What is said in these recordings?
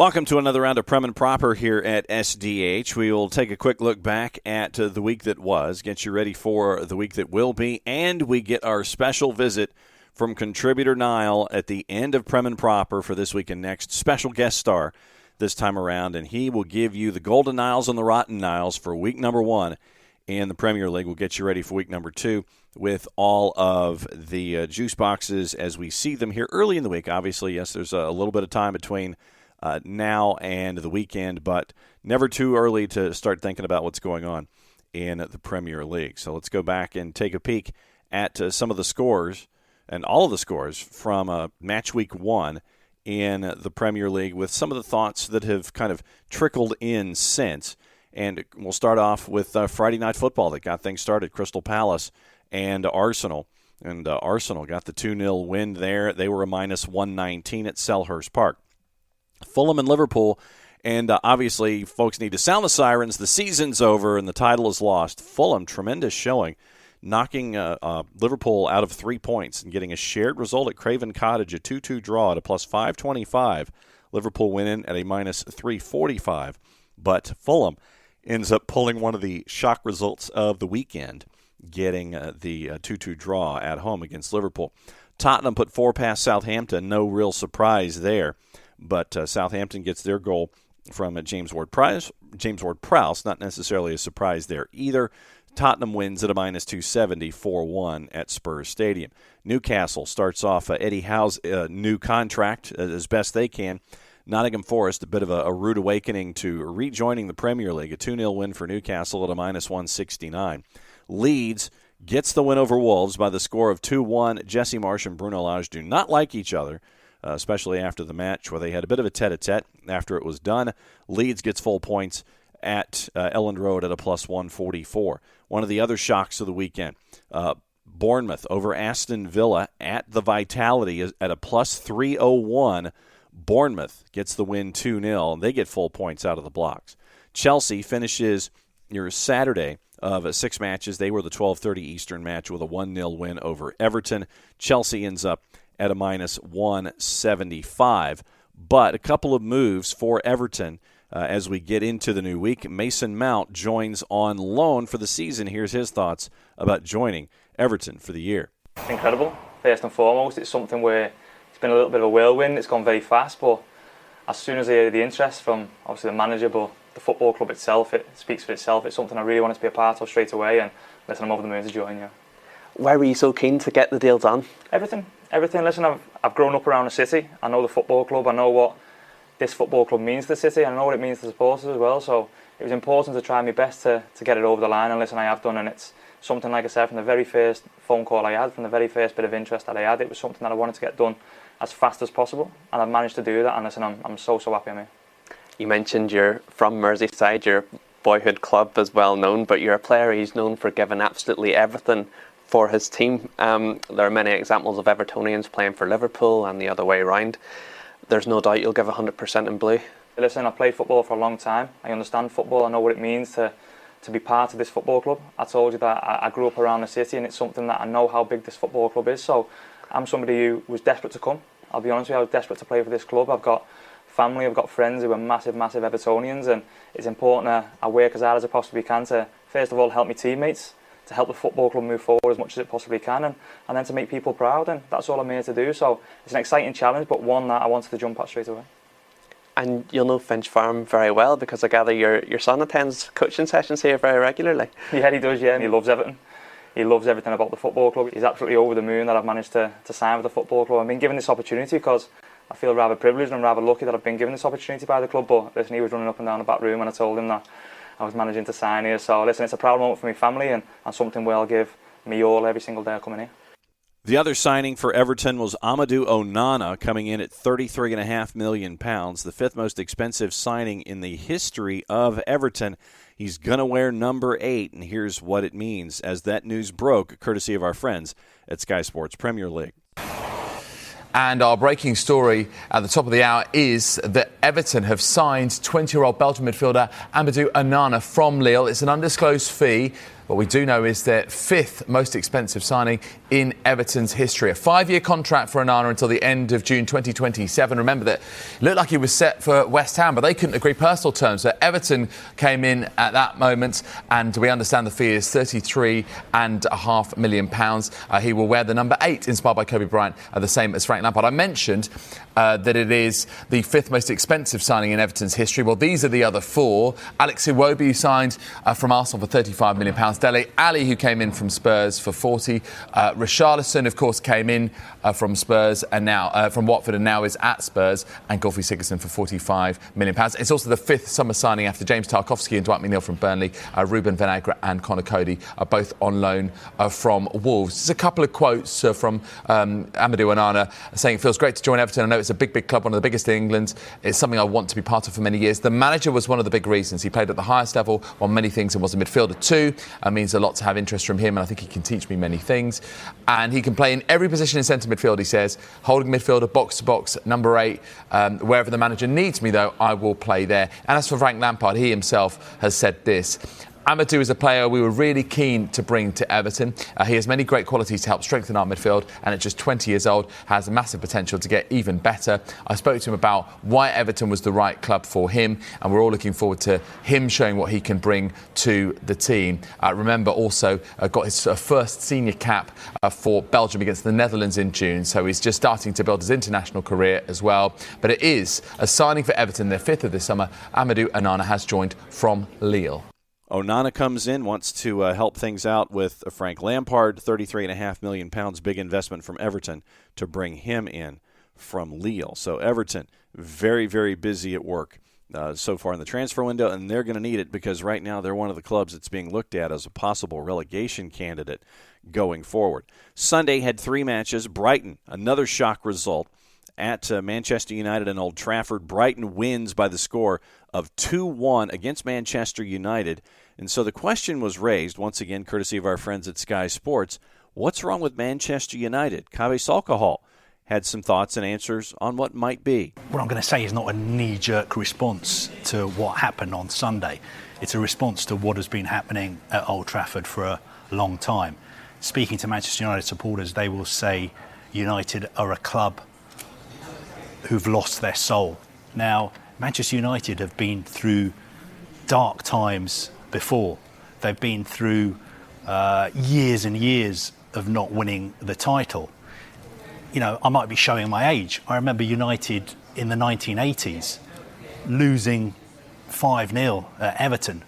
Welcome to another round of Prem and Proper here at SDH. We will take a quick look back at the week that was, get you ready for the week that will be, and we get our special visit from contributor Nyles at the end of Prem and Proper for this week and next. Special guest star this time around, and he will give you the Golden Nyles and the Rotten Nyles for week number 1 in the Premier League. We'll get you ready for week number 2 with all of the juice boxes as we see them here early in the week. Obviously, yes, there's a little bit of time between now and the weekend, but never too early to start thinking about what's going on in the Premier League. So let's go back and take a peek at some of the scores and all of the scores from match week 1 in the Premier League with some of the thoughts that have kind of trickled in since. And we'll start off with Friday Night Football that got things started, Crystal Palace and Arsenal. And Arsenal got the 2-0 win there. They were a minus 119 at Selhurst Park. Fulham and Liverpool, and obviously folks need to sound the sirens. The season's over and the title is lost. Fulham, tremendous showing, knocking Liverpool out of 3 points and getting a shared result at Craven Cottage, a 2-2 draw at a plus 525. Liverpool went in at a minus 345, but Fulham ends up pulling one of the shock results of the weekend, getting the 2-2 draw at home against Liverpool. Tottenham put 4 past Southampton, no real surprise there. But Southampton gets their goal from James Ward-Prowse, not necessarily a surprise there either. Tottenham wins at a minus 270, 4-1 at Spurs Stadium. Newcastle starts off Eddie Howe's new contract as best they can. Nottingham Forest, a bit of a rude awakening to rejoining the Premier League, a 2-0 win for Newcastle at a minus 169. Leeds gets the win over Wolves by the score of 2-1. Jesse Marsh and Bruno Lage do not like each other, especially after the match where they had a bit of a tete-a-tete after it was done. Leeds gets full points at Elland Road at a plus 144. One of the other shocks of the weekend, Bournemouth over Aston Villa at the Vitality at a plus 301. Bournemouth gets the win 2-0, and they get full points out of the blocks. Chelsea finishes your Saturday of 6 matches. They were the 12:30 Eastern match with a 1-0 win over Everton. Chelsea ends up at a minus 175. But a couple of moves for Everton as we get into the new week. Mason Mount joins on loan for the season. Here's his thoughts about joining Everton for the year. Incredible. First and foremost, it's something where it's been a little bit of a whirlwind. It's gone very fast, but as soon as I hear the interest from obviously the manager, but the football club itself, it speaks for itself. It's something I really wanted to be a part of straight away, and listen, I'm over the moon to join you. Why were you so keen to get the deal done? Everything. Listen, I've grown up around the city. I know the football club. I know what this football club means to the city. I know what it means to the supporters as well. So it was important to try my best to get it over the line. And listen, I have done, and it's something, like I said, from the very first phone call I had, from the very first bit of interest that I had, it was something that I wanted to get done as fast as possible. And I've managed to do that. And listen, I'm so happy I'm here. You mentioned you're from Merseyside. Your boyhood club is well known, but you're a player who's known for giving absolutely everything for his team. There are many examples of Evertonians playing for Liverpool and the other way around. There's no doubt you'll give 100% in blue. Listen, I've played football for a long time. I understand football. I know what it means to be part of this football club. I told you that I grew up around the city, and it's something that I know how big this football club is. So I'm somebody who was desperate to come. I'll be honest with you, I was desperate to play for this club. I've got family, I've got friends who are massive Evertonians, and it's important that I work as hard as I possibly can to, first of all, help my teammates, to help the football club move forward as much as it possibly can, and then to make people proud, and that's all I'm here to do. So it's an exciting challenge, but one that I wanted to jump at straight away. And you'll know Finch Farm very well, because I gather your son attends coaching sessions here very regularly. Yeah, he does, yeah, and he loves Everton. He loves everything about the football club. He's absolutely over the moon that I've managed to sign with the football club. I've been given this opportunity because I feel rather privileged and rather lucky that I've been given this opportunity by the club, but listen, he was running up and down the back room and I told him that I was managing to sign here. So listen, it's a proud moment for my family, and something where I'll give me all every single day I come in here. The other signing for Everton was Amadou Onana, coming in at £33.5 million, the fifth most expensive signing in the history of Everton. He's going to wear number 8, and here's what it means as that news broke, courtesy of our friends at Sky Sports Premier League. And our breaking story at the top of the hour is that Everton have signed 20-year-old Belgian midfielder Amadou Onana from Lille. It's an undisclosed fee. What we do know is their 5th most expensive signing in Everton's history. A 5-year contract for Onana until the end of June 2027. Remember that it looked like he was set for West Ham, but they couldn't agree personal terms. So Everton came in at that moment, and we understand the fee is £33.5 million. He will wear the number 8, inspired by Kobe Bryant, the same as Frank Lampard. I mentioned that it is the 5th most expensive signing in Everton's history. Well, these are the other 4. Alex Iwobi, who signed from Arsenal for £35 million. Dele Alli, who came in from Spurs for 40. Richarlison, of course, came in from Spurs and now from Watford and now is at Spurs. And Gylfi Sigurdsson for £45 million. It's also the 5th summer signing after James Tarkowski and Dwight McNeil from Burnley. Ruben Vinagre and Conor Cody are both on loan from Wolves. Just a couple of quotes from Amadou Onana saying it feels great to join Everton. I know it's a big club, one of the biggest in England. It's something I want to be part of for many years. The manager was one of the big reasons. He played at the highest level on many things and was a midfielder too. It means a lot to have interest from him, and I think he can teach me many things. And he can play in every position in centre midfield, he says. Holding midfielder, box to box, number 8. Wherever the manager needs me, though, I will play there. And as for Frank Lampard, he himself has said this. Amadou is a player we were really keen to bring to Everton. He has many great qualities to help strengthen our midfield, and at just 20 years old has massive potential to get even better. I spoke to him about why Everton was the right club for him, and we're all looking forward to him showing what he can bring to the team. Remember, also got his first senior cap for Belgium against the Netherlands in June, so he's just starting to build his international career as well. But it is a signing for Everton, their 5th of this summer. Amadou Onana has joined from Lille. Onana comes in, wants to help things out with Frank Lampard, £33.5 million, big investment from Everton to bring him in from Lille. So Everton, very, very busy at work so far in the transfer window, and they're going to need it because right now they're one of the clubs that's being looked at as a possible relegation candidate going forward. Sunday had 3 matches. Brighton, another shock result at Manchester United and Old Trafford. Brighton wins by the score of 2-1 against Manchester United. And so the question was raised, once again, courtesy of our friends at Sky Sports, what's wrong with Manchester United? Kaveh Salkahal had some thoughts and answers on what might be. What I'm going to say is not a knee-jerk response to what happened on Sunday. It's a response to what has been happening at Old Trafford for a long time. Speaking to Manchester United supporters, they will say United are a club who've lost their soul. Now, Manchester United have been through dark times before. They've been through years and years of not winning the title. You know, I might be showing my age. I remember United in the 1980s losing 5-0 at Everton,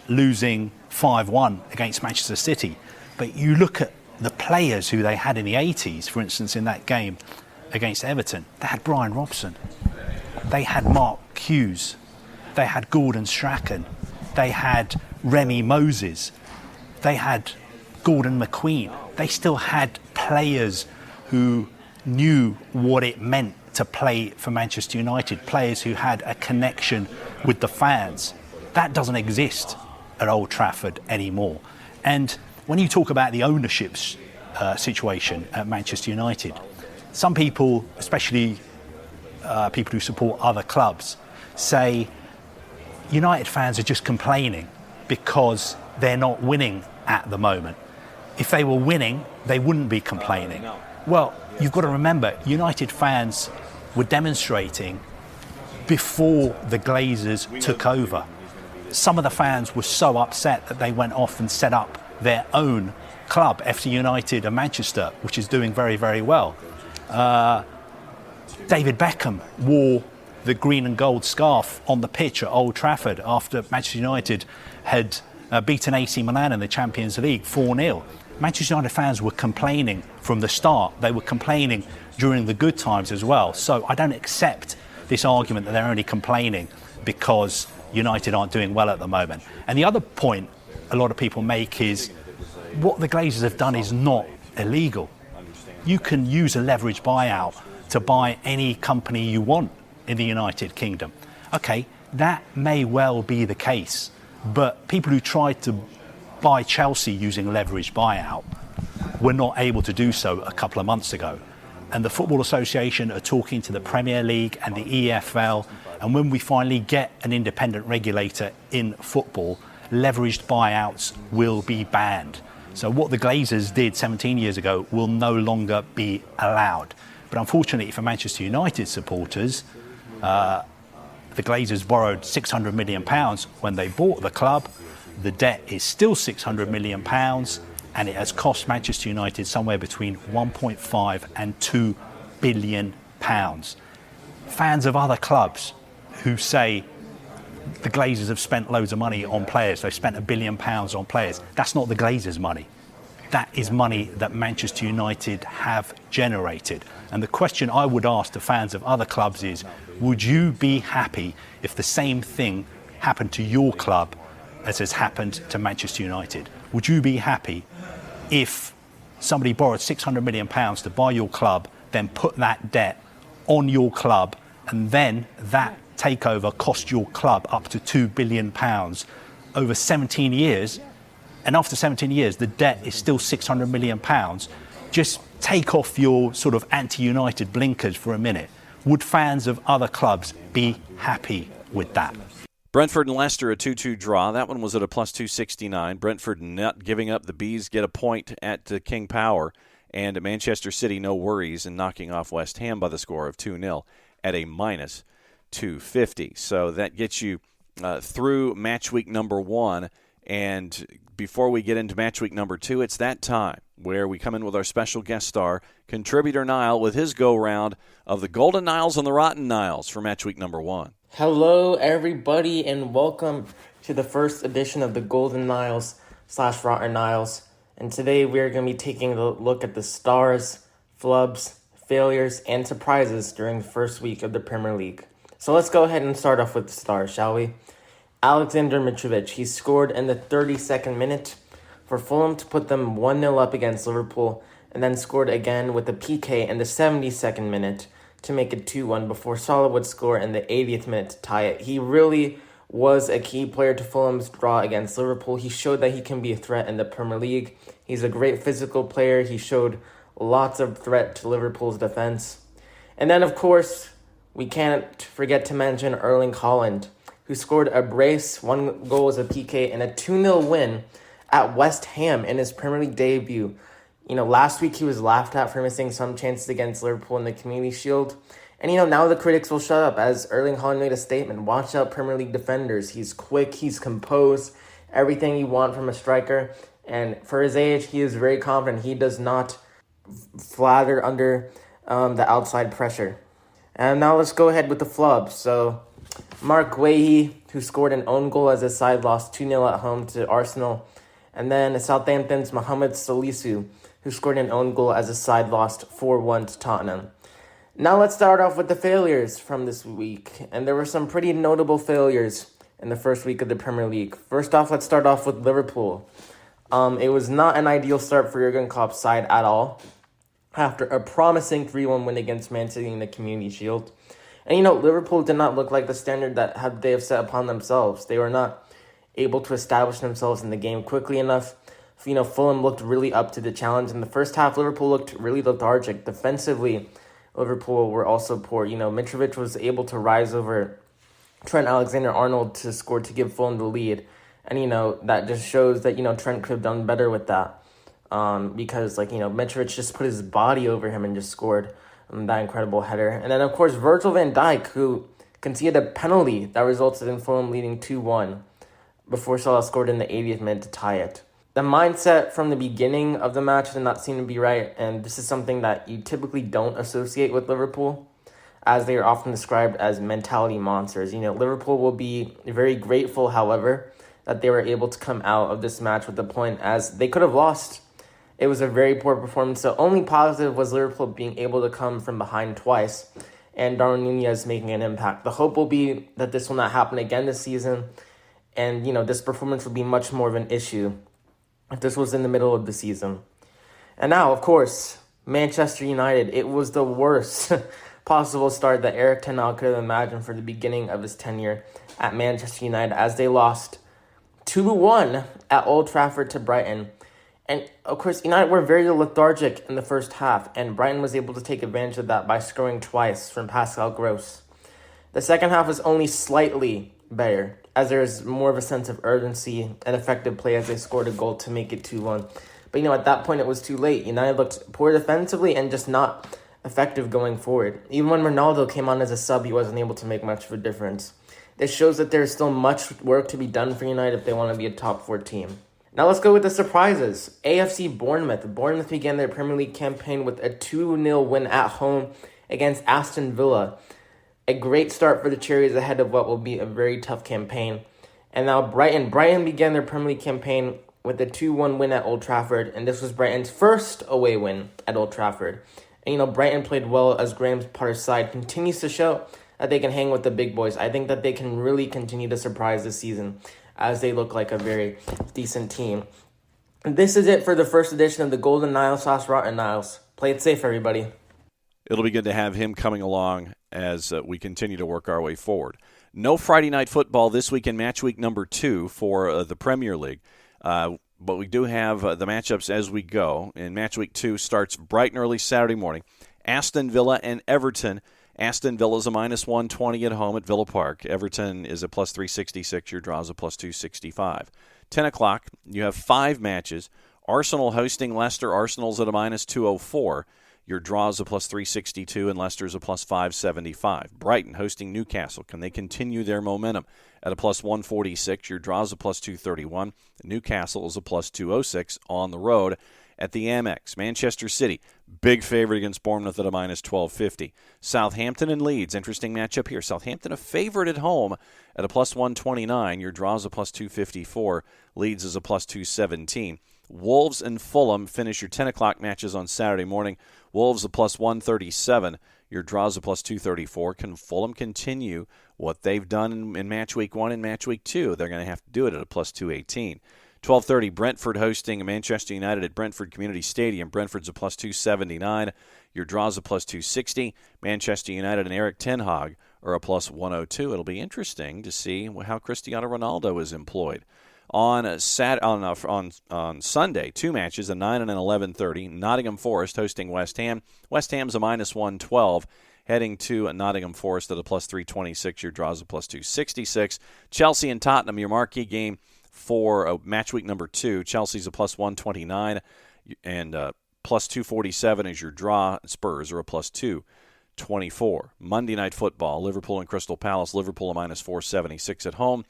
losing 5-1 against Manchester City. But you look at the players who they had in the 80s, for instance, in that game against Everton, they had Brian Robson, they had Mark Hughes, they had Gordon Strachan, they had Remy Moses, they had Gordon McQueen. They still had players who knew what it meant to play for Manchester United, players who had a connection with the fans. That doesn't exist at Old Trafford anymore. And when you talk about the ownership situation at Manchester United, some people, especially people who support other clubs, say United fans are just complaining because they're not winning at the moment. If they were winning, they wouldn't be complaining. Well, you've got to remember, United fans were demonstrating before the Glazers took over. Some of the fans were so upset that they went off and set up their own club, FC United of Manchester, which is doing very, very well. David Beckham wore the green and gold scarf on the pitch at Old Trafford after Manchester United had beaten AC Milan in the Champions League 4-0. Manchester United fans were complaining from the start. They were complaining during the good times as well. So I don't accept this argument that they're only complaining because United aren't doing well at the moment. And the other point a lot of people make is what the Glazers have done is not illegal. You can use a leverage buyout to buy any company you want in the United Kingdom. Okay, that may well be the case, but people who tried to buy Chelsea using leverage buyout were not able to do so a couple of months ago. And the Football Association are talking to the Premier League and the EFL, and when we finally get an independent regulator in football, leveraged buyouts will be banned. So what the Glazers did 17 years ago will no longer be allowed. But unfortunately for Manchester United supporters, the Glazers borrowed £600 million when they bought the club. The debt is still £600 million, and it has cost Manchester United somewhere between 1.5 and 2 billion pounds. Fans of other clubs who say the Glazers have spent loads of money on players, they've spent £1 billion on players, that's not the Glazers' money. That is money that Manchester United have generated. And the question I would ask to fans of other clubs is, would you be happy if the same thing happened to your club as has happened to Manchester United? Would you be happy if somebody borrowed £600 million to buy your club, then put that debt on your club, and then that takeover cost your club up to £2 billion over 17 years? And after 17 years, the debt is still £600 million. Just take off your sort of anti-United blinkers for a minute. Would fans of other clubs be happy with that? Brentford and Leicester, a 2-2 draw. That one was at a plus 269. Brentford not giving up. The Bees get a point at King Power. And Manchester City, no worries, in knocking off West Ham by the score of 2-0 at a minus 250. So that gets you through match week number 1. And before we get into match week number 2, it's that time where we come in with our special guest star, contributor Nyles, with his go-round of the Golden Nyles and the Rotten Nyles for match week number 1. Hello, everybody, and welcome to the first edition of the Golden Nyles / Rotten Nyles. And today we are going to be taking a look at the stars, flubs, failures, and surprises during the first week of the Premier League. So let's go ahead and start off with the stars, shall we? Alexander Mitrovic, he scored in the 32nd minute for Fulham to put them 1-0 up against Liverpool, and then scored again with a PK in the 72nd minute to make it 2-1 before Salah would score in the 80th minute to tie it. He really was a key player to Fulham's draw against Liverpool. He showed that he can be a threat in the Premier League. He's a great physical player. He showed lots of threat to Liverpool's defense. And then, of course, we can't forget to mention Erling Haaland, who scored a brace, 1 goal as a PK, and a 2-0 win at West Ham in his Premier League debut. You know, last week he was laughed at for missing some chances against Liverpool in the Community Shield. And, now the critics will shut up as Erling Haaland made a statement. Watch out, Premier League defenders. He's quick, he's composed, everything you want from a striker. And for his age, he is very confident. He does not flatter under the outside pressure. And now let's go ahead with the flubs. So, Mark Guehi, who scored an own goal as his side lost 2-0 at home to Arsenal. And then Southampton's Mohamed Salisu, who scored an own goal as his side lost 4-1 to Tottenham. Now let's start off with the failures from this week. And there were some pretty notable failures in the first week of the Premier League. First off, let's start off with Liverpool. It was not an ideal start for Jurgen Klopp's side at all after a promising 3-1 win against Man City in the Community Shield. And, Liverpool did not look like the standard that they have set upon themselves. They were not able to establish themselves in the game quickly enough. Fulham looked really up to the challenge. In the first half, Liverpool looked really lethargic. Defensively, Liverpool were also poor. Mitrovic was able to rise over Trent Alexander-Arnold to score to give Fulham the lead. And, that just shows that, Trent could have done better with that. Because, Mitrovic just put his body over him and just scored that incredible header. And then, of course, Virgil van Dijk, who conceded a penalty that resulted in Fulham leading 2-1 before Salah scored in the 80th minute to tie it. The mindset from the beginning of the match did not seem to be right, and this is something that you typically don't associate with Liverpool, as they are often described as mentality monsters. Liverpool will be very grateful, however, that they were able to come out of this match with a point, as they could have lost. It was a very poor performance. The only positive was Liverpool being able to come from behind twice and Darwin Nunez making an impact. The hope will be that this will not happen again this season, and this performance will be much more of an issue if this was in the middle of the season. And now, of course, Manchester United. It was the worst possible start that Erik ten Hag could have imagined for the beginning of his tenure at Manchester United, as they lost 2-1 at Old Trafford to Brighton. And, of course, United were very lethargic in the first half, and Brighton was able to take advantage of that by scoring twice from Pascal Gross. The second half was only slightly better, as there's more of a sense of urgency and effective play as they scored a goal to make it 2-1. But, at that point it was too late. United looked poor defensively and just not effective going forward. Even when Ronaldo came on as a sub, he wasn't able to make much of a difference. This shows that there's still much work to be done for United if they want to be a top 4 team. Now let's go with the surprises. AFC Bournemouth. Bournemouth began their Premier League campaign with a 2-0 win at home against Aston Villa. A great start for the Cherries ahead of what will be a very tough campaign. And now Brighton. Brighton began their Premier League campaign with a 2-1 win at Old Trafford, and this was Brighton's first away win at Old Trafford. And Brighton played well as Graham Potter's side continues to show that they can hang with the big boys. I think that they can really continue to surprise this season as they look like a very decent team. And this is it for the first edition of the Golden Nyles / Rotten Nyles. Play it safe, everybody. It'll be good to have him coming along as we continue to work our way forward. No Friday night football this week in match week number 2 for the Premier League. But we do have the matchups as we go. And match week 2 starts bright and early Saturday morning. Aston Villa and Everton. Aston Villa is a -120 at home at Villa Park. Everton is a +366. Your draw is a +265. 10 o'clock, you have 5 matches. Arsenal hosting Leicester. Arsenal's at a -204. Your draw is a +362, and Leicester's a +575. Brighton hosting Newcastle. Can they continue their momentum? At a +146, your draw is a +231. Newcastle is a +206 on the road at the Amex. Manchester City, big favorite against Bournemouth at a -1250. Southampton and Leeds, interesting matchup here. Southampton a favorite at home at a +129. Your draw is a +254. Leeds is a +217. Wolves and Fulham finish your 10 o'clock matches on Saturday morning. Wolves a +137. Your draw is a +234. Can Fulham continue what they've done in match week 1 and match week 2? They're going to have to do it at a +218. 12:30, Brentford hosting Manchester United at Brentford Community Stadium. Brentford's a +279. Your draw is a +260. Manchester United and Eric Ten Hag are a +102. It'll be interesting to see how Cristiano Ronaldo is employed. On Sunday, 2 matches, a 9 and an 11:30. Nottingham Forest hosting West Ham. West Ham's a -112, heading to Nottingham Forest at a +326. Your draw is a +266. Chelsea and Tottenham, your marquee game for match week number 2. Chelsea's a +129, and +247 is your draw. Spurs are a +224. Monday Night Football, Liverpool and Crystal Palace. Liverpool a -476 at home.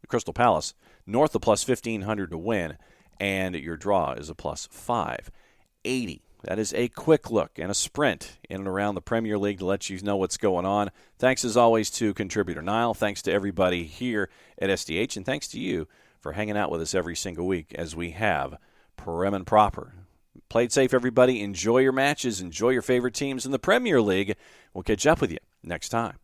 Crystal Palace north of +1,500 to win, and your draw is a +580. That is a quick look and a sprint in and around the Premier League to let you know what's going on. Thanks, as always, to contributor Nyle. Thanks to everybody here at SDH, and thanks to you for hanging out with us every single week as we have Prem and Proper. Play it safe, everybody. Enjoy your matches. Enjoy your favorite teams in the Premier League. We'll catch up with you next time.